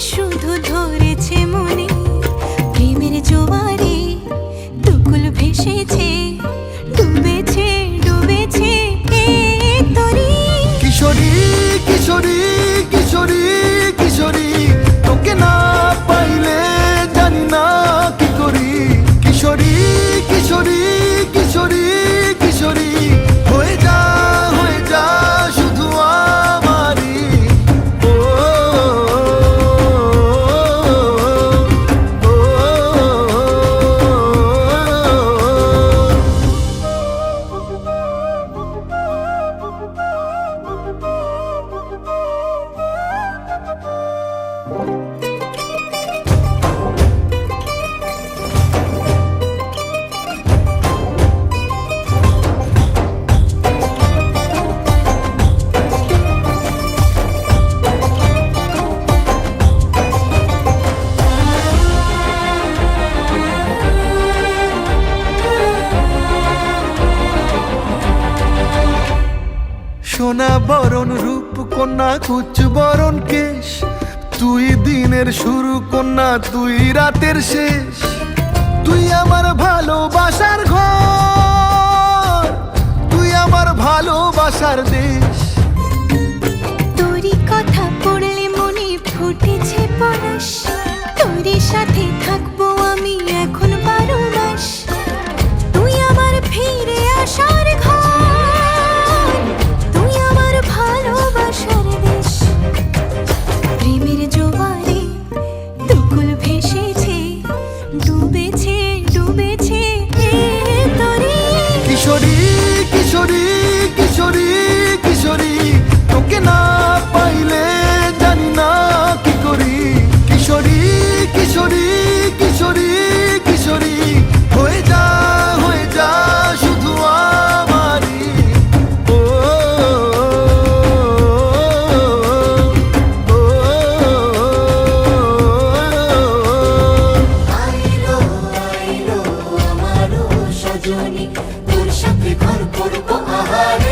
শুধু ধরেছে মনে প্রেমের জোয়ারে দুকুল ভেসেছে ডুবেছে ডুবেছে এই তরি। কিশোরী কিশোরী কিশোরী কিশোরী তোকে না পাইলে জানি না কি করি। কিশোরী কিশোরী কিশোরী কিশোরী হয়ে যা শুধু আমারই। ও, ও, ও, সোনা বরণ রূপ কন্যা কুচ বরণ কেশ, তুই দিনের শুরু কন্যা তুই রাতের শেষ। তুই আমার ভালোবাসার ঘর, তুই আমার ভালোবাসার দেশ। তোরই কথা পড়লে মনে ফুটেছে পরশ, তোরই সাথে থাকবো আমি এখন 12 মাস। তুই আমার ফিরে আসার ঘর, তুই আমার ভালোবাসার দেশ। প্রেমের জোয়ারে দুকুল ভেসেছে ডুবেছে ডুবেছে এই তরি। কিশোরী কিশোরী কিশোরী কিশোরী তোকে না পাইলে জানি না কি করি। কিশোরী কিশোরী কিশোরী কিশোরী হয়ে যা শুধু আমারই। ও, ও, ও, আইলো আইলো আমারও সজনী, তোর সাথে ঘর করবো আহারে।